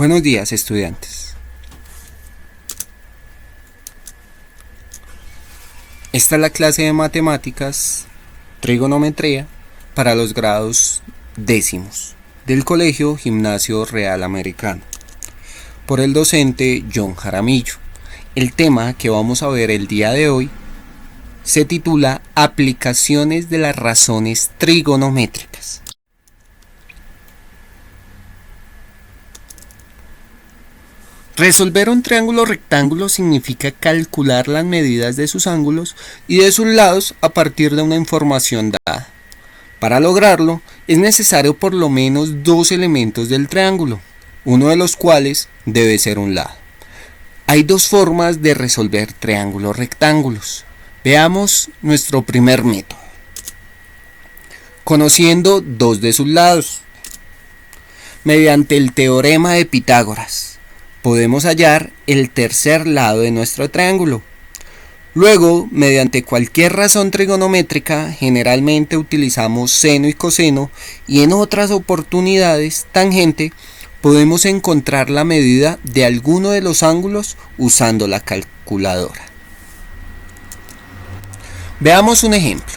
Buenos días, estudiantes. Esta es la clase de matemáticas, trigonometría, para los grados décimos del Colegio Gimnasio Real Americano, por el docente John Jaramillo. El tema que vamos a ver el día de hoy se titula Aplicaciones de las razones trigonométricas. Resolver un triángulo rectángulo significa calcular las medidas de sus ángulos y de sus lados a partir de una información dada. Para lograrlo, es necesario por lo menos dos elementos del triángulo, uno de los cuales debe ser un lado. Hay dos formas de resolver triángulos rectángulos. Veamos nuestro primer método. Conociendo dos de sus lados. Mediante el teorema de Pitágoras, podemos hallar el tercer lado de nuestro triángulo. Luego, mediante cualquier razón trigonométrica, generalmente utilizamos seno y coseno, y en otras oportunidades, tangente, podemos encontrar la medida de alguno de los ángulos usando la calculadora. Veamos un ejemplo.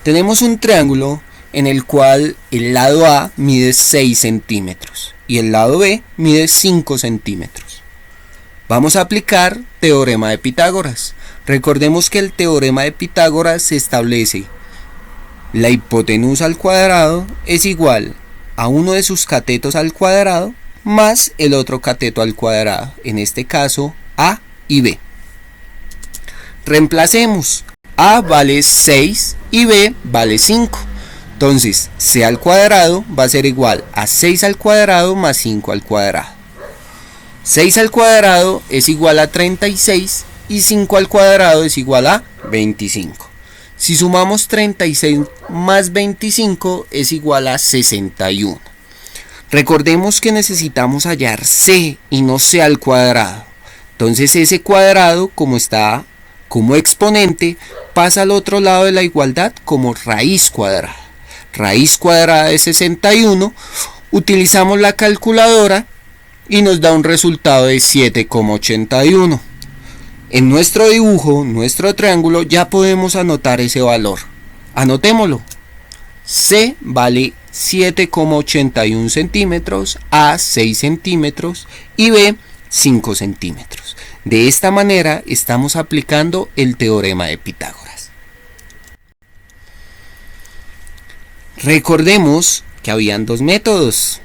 Tenemos un triángulo en el cual el lado A mide 6 centímetros y el lado B mide 5 centímetros. Vamos a aplicar teorema de Pitágoras. Recordemos que el teorema de Pitágoras establece la hipotenusa al cuadrado es igual a uno de sus catetos al cuadrado más el otro cateto al cuadrado, en este caso A y B. Reemplacemos. A vale 6 y B vale 5. Entonces, C al cuadrado va a ser igual a 6 al cuadrado más 5 al cuadrado. 6 al cuadrado es igual a 36 y 5 al cuadrado es igual a 25. Si sumamos 36 más 25 es igual a 61. Recordemos que necesitamos hallar C y no C al cuadrado. Entonces ese cuadrado, como está como exponente, pasa al otro lado de la igualdad como raíz cuadrada. Raíz cuadrada de 61, utilizamos la calculadora y nos da un resultado de 7,81. En nuestro dibujo, nuestro triángulo, ya podemos anotar ese valor. Anotémoslo. C vale 7,81 centímetros, A 6 centímetros y B 5 centímetros. De esta manera estamos aplicando el teorema de Pitágoras. Recordemos que habían dos métodos.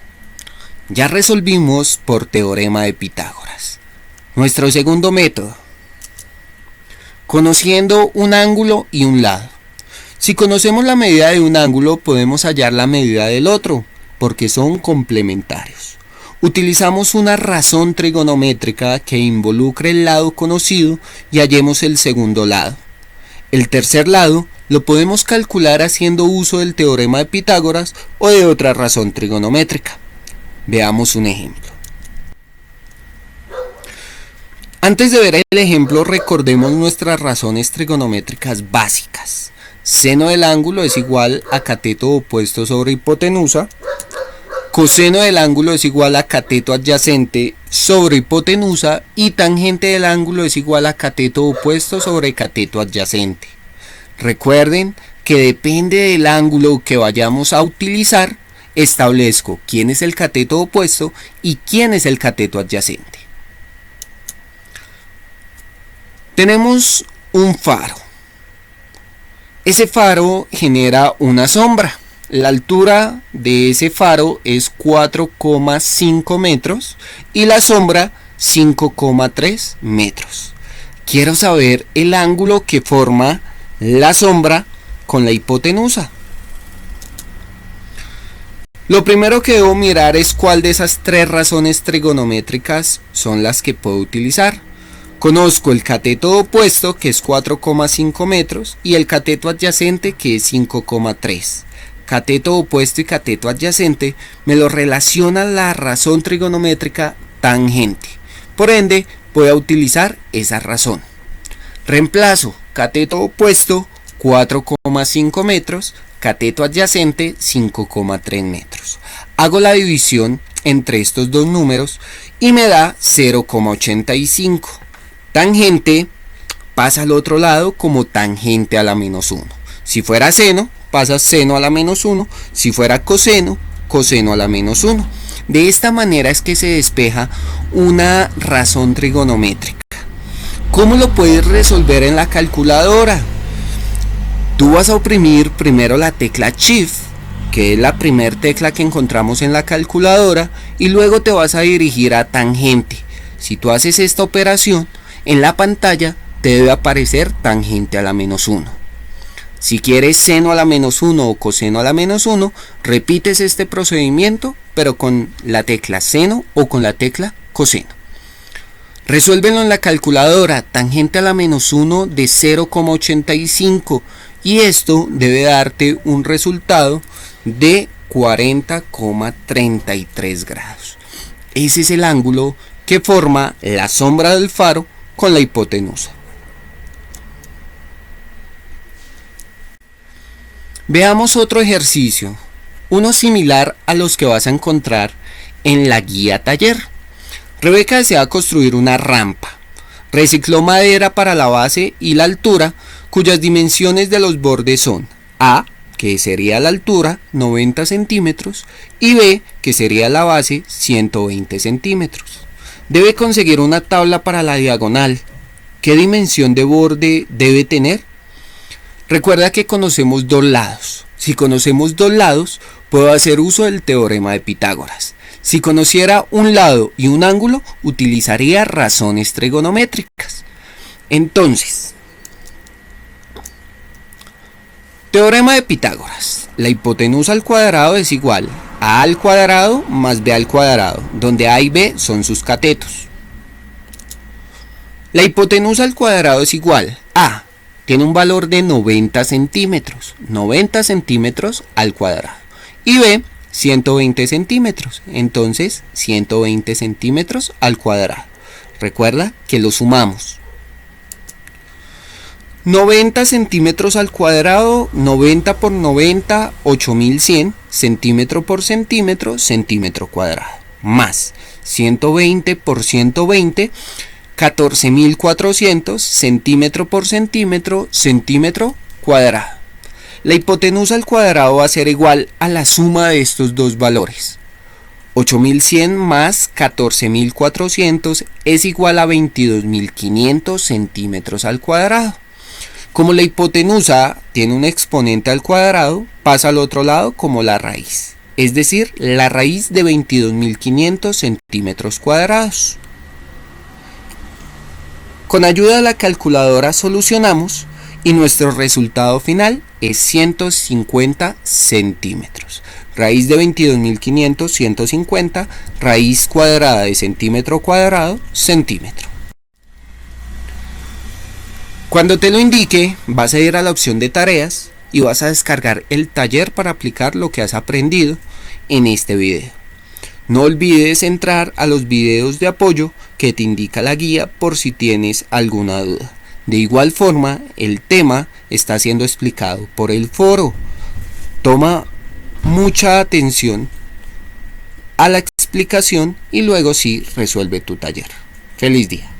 Ya resolvimos por teorema de Pitágoras. Nuestro segundo método. Conociendo un ángulo y un lado. Si conocemos la medida de un ángulo, podemos hallar la medida del otro, porque son complementarios. Utilizamos una razón trigonométrica que involucre el lado conocido y hallemos el segundo lado. El tercer lado lo podemos calcular haciendo uso del teorema de Pitágoras o de otra razón trigonométrica. Veamos un ejemplo. Antes de ver el ejemplo, recordemos nuestras razones trigonométricas básicas. Seno del ángulo es igual a cateto opuesto sobre hipotenusa. Coseno del ángulo es igual a cateto adyacente sobre hipotenusa y tangente del ángulo es igual a cateto opuesto sobre cateto adyacente. Recuerden que depende del ángulo que vayamos a utilizar, establezco quién es el cateto opuesto y quién es el cateto adyacente. Tenemos un faro. Ese faro genera una sombra. La altura de ese faro es 4,5 metros y la sombra 5,3 metros. Quiero saber el ángulo que forma la sombra con la hipotenusa. Lo primero que debo mirar es cuál de esas tres razones trigonométricas son las que puedo utilizar. Conozco el cateto opuesto, que es 4,5 metros, y el cateto adyacente, que es 5,3. Cateto opuesto y cateto adyacente me lo relaciona la razón trigonométrica tangente. Por ende, voy a utilizar esa razón. Reemplazo cateto opuesto 4,5 metros, cateto adyacente 5,3 metros. Hago la división entre estos dos números y me da 0,85. Tangente pasa al otro lado como tangente a la menos 1. Si fuera seno, pasa seno a la menos 1. Si fuera coseno, coseno a la menos 1. De esta manera es que se despeja una razón trigonométrica. ¿Cómo lo puedes resolver en la calculadora? Tú vas a oprimir primero la tecla Shift, que es la primera tecla que encontramos en la calculadora, y luego te vas a dirigir a tangente. Si tú haces esta operación, en la pantalla te debe aparecer tangente a la menos 1. Si quieres seno a la menos 1 o coseno a la menos 1, repites este procedimiento, pero con la tecla seno o con la tecla coseno. Resuélvelo en la calculadora, tangente a la menos 1 de 0,85, y esto debe darte un resultado de 40,33 grados. Ese es el ángulo que forma la sombra del faro con la hipotenusa. Veamos otro ejercicio, uno similar a los que vas a encontrar en la guía taller. Rebeca desea construir una rampa. Recicló madera para la base y la altura, cuyas dimensiones de los bordes son A, que sería la altura, 90 centímetros, y B, que sería la base, 120 centímetros. Debe conseguir una tabla para la diagonal. ¿Qué dimensión de borde debe tener? Recuerda que conocemos dos lados. Si conocemos dos lados, puedo hacer uso del teorema de Pitágoras. Si conociera un lado y un ángulo, utilizaría razones trigonométricas. Entonces, teorema de Pitágoras. La hipotenusa al cuadrado es igual a al cuadrado más b al cuadrado, donde a y b son sus catetos. La hipotenusa al cuadrado es igual a, tiene un valor de 90 centímetros al cuadrado, y b, 120 centímetros, entonces 120 centímetros al cuadrado. Recuerda que lo sumamos. 90 centímetros al cuadrado, 90 por 90, 8100, centímetro por centímetro, centímetro cuadrado, más 120 por 120, 14400, centímetro por centímetro, centímetro cuadrado. La hipotenusa al cuadrado va a ser igual a la suma de estos dos valores. 8100 más 14400 es igual a 22500 centímetros al cuadrado. Como la hipotenusa tiene un exponente al cuadrado, pasa al otro lado como la raíz, es decir, la raíz de 22500 centímetros cuadrados. Con ayuda de la calculadora solucionamos y nuestro resultado final es 150 centímetros. Raíz de 22.500, 150, raíz cuadrada de centímetro cuadrado, centímetro. Cuando te lo indique, vas a ir a la opción de tareas y vas a descargar el taller para aplicar lo que has aprendido en este video. No olvides entrar a los videos de apoyo que te indica la guía por si tienes alguna duda. De igual forma, el tema está siendo explicado por el foro. Toma mucha atención a la explicación y luego sí resuelve tu taller. Feliz día.